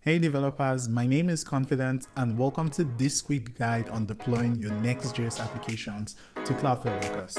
Hey developers, my name is Confident and welcome to this quick guide on deploying your NextJS applications to Cloudflare Workers.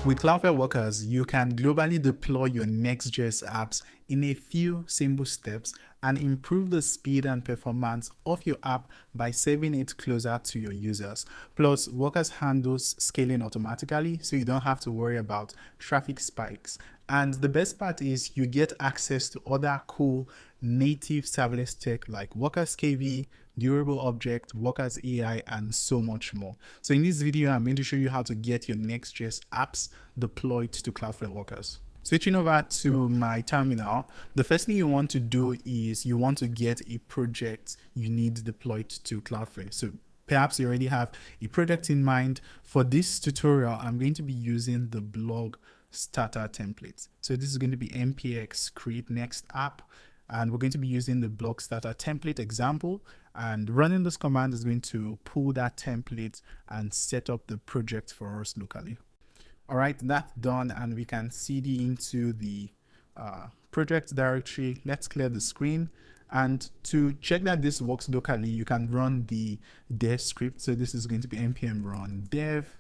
With Cloudflare Workers, you can globally deploy your NextJS apps in a few simple steps and improve the speed and performance of your app by saving it closer to your users. Plus, Workers handles scaling automatically, so you don't have to worry about traffic spikes. And the best part is you get access to other cool native serverless tech like Workers KV, Durable Object, Workers AI, and so much more. So in this video, I'm going to show you how to get your NextJS apps deployed to Cloudflare Workers. Switching over to my terminal, the first thing you want to do is you want to get a project you need deployed to Cloudflare. So perhaps you already have a project in mind. For this tutorial, I'm going to be using the blog starter template. So this is going to be npx create next app, and we're going to be using the blog starter template example, and running this command is going to pull that template and set up the project for us locally. All right, that's done, and we can cd into the project directory. Let's clear the screen, and to check that this works locally, you can run the dev script. So this is going to be npm run dev.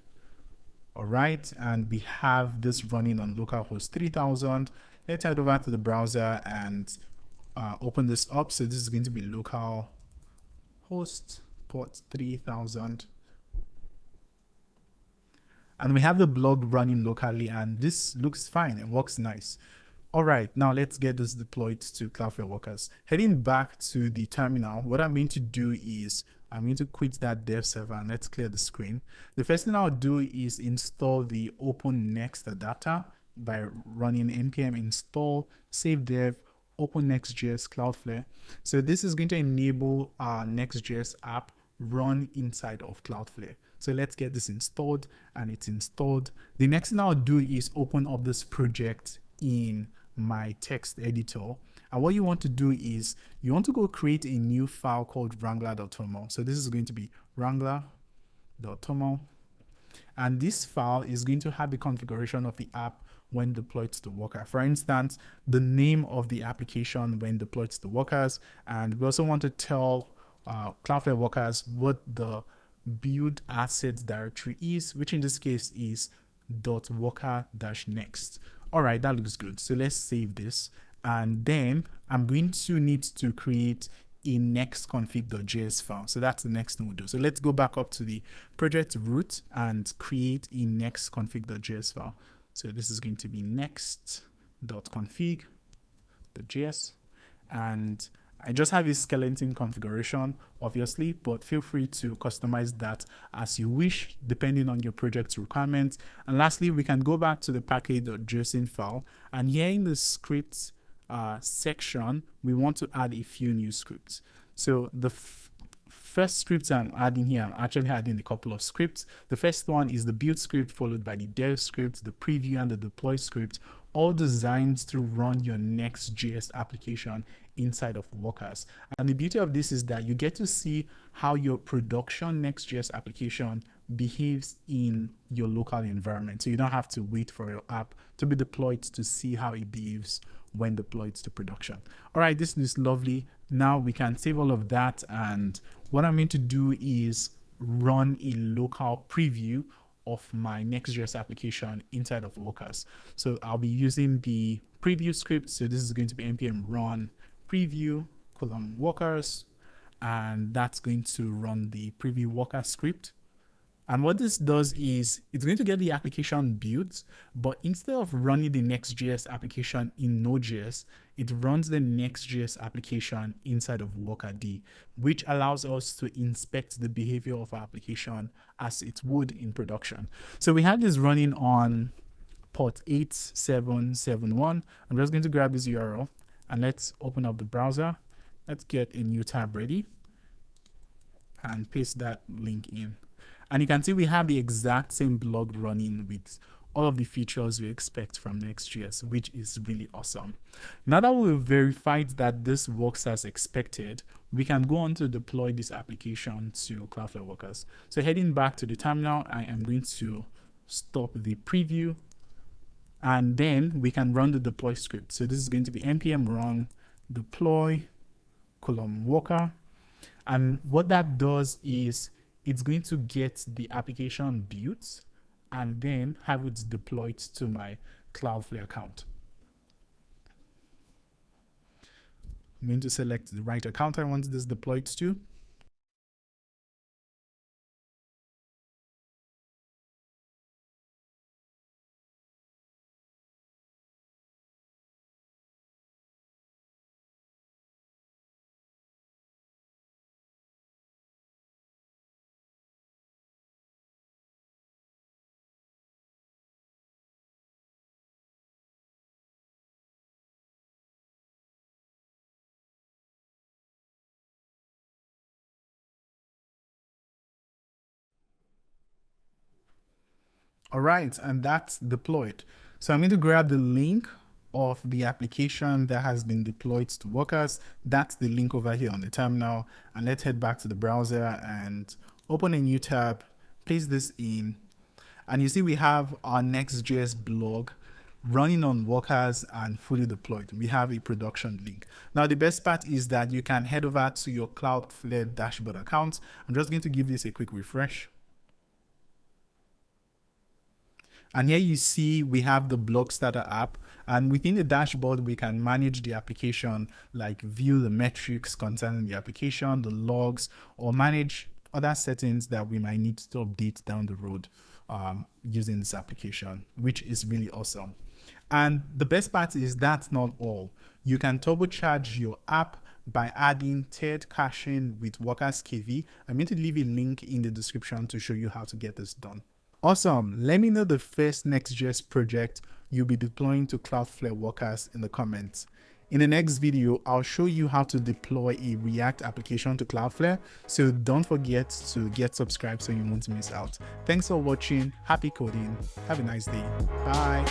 All right, and we have this running on localhost 3000. Let's head over to the browser and open this up. So this is going to be localhost port 3000. And we have the blog running locally, and this looks fine. It works nice. All right, now let's get this deployed to Cloudflare Workers. Heading back to the terminal, what I'm going to do is I'm going to quit that dev server and let's clear the screen. The first thing I'll do is install the OpenNextJS by running npm install save dev OpenNextJS Cloudflare. So this is going to enable our NextJS app run inside of Cloudflare. So let's get this installed, and it's installed. The next thing I'll do is open up this project in my text editor. And what you want to do is you want to go create a new file called Wrangler.toml. So this is going to be Wrangler.toml. And this file is going to have the configuration of the app when deployed to the worker. For instance, the name of the application when deployed to the workers. And we also want to tell Cloudflare Workers what the build assets directory is, which in this case is .worker-next. All right, that looks good. So let's save this. And then I'm going to need to create a nextconfig.js file. So that's the next thing we'll do. So let's go back up to the project root and create a nextconfig.js file. So this is going to be next.config.js. And I just have a skeleton configuration, obviously, but feel free to customize that as you wish, depending on your project's requirements. And lastly, we can go back to the package.json file, and here in the scripts section, we want to add a few new scripts. So the first scripts I'm adding here, I'm actually adding a couple of scripts. The first one is the build script, followed by the dev script, the preview, and the deploy script, all designed to run your NextJS application inside of Workers. And the beauty of this is that you get to see how your production NextJS application behaves in your local environment. So you don't have to wait for your app to be deployed to see how it behaves when deployed to production. All right, this is lovely. Now we can save all of that, and what I'm going to do is run a local preview of my NextJS application inside of Workers. So I'll be using the preview script. So this is going to be npm run preview :workers, and that's going to run the preview worker script. And what this does is it's going to get the application built, but instead of running the Next.js application in Node.js, it runs the Next.js application inside of Workerd, which allows us to inspect the behavior of our application as it would in production. So we have this running on port 8771. I'm just going to grab this URL and let's open up the browser. Let's get a new tab ready and paste that link in. And you can see we have the exact same blog running with all of the features we expect from Next.js, which is really awesome. Now that we've verified that this works as expected, we can go on to deploy this application to Cloudflare Workers. So heading back to the terminal, I am going to stop the preview and then we can run the deploy script. So this is going to be npm run deploy :worker, and what that does is it's going to get the application built and then have it deployed to my Cloudflare account. I'm going to select the right account I want this deployed to. All right, and that's deployed. So I'm going to grab the link of the application that has been deployed to Workers. That's the link over here on the terminal. And let's head back to the browser and open a new tab, paste this in. And you see we have our NextJS blog running on Workers and fully deployed. We have a production link. Now, the best part is that you can head over to your Cloudflare dashboard account. I'm just going to give this a quick refresh. And here you see we have the blog starter app, and within the dashboard we can manage the application, like view the metrics concerning the application, the logs, or manage other settings that we might need to update down the road using this application, which is really awesome. And the best part is that's not all. You can turbocharge your app by adding tiered caching with Workers KV. I'm going to leave a link in the description to show you how to get this done. Awesome. Let me know the first NextJS project you'll be deploying to Cloudflare Workers in the comments. In the next video, I'll show you how to deploy a React application to Cloudflare, so don't forget to get subscribed so you won't miss out. Thanks for watching. Happy coding. Have a nice day. Bye.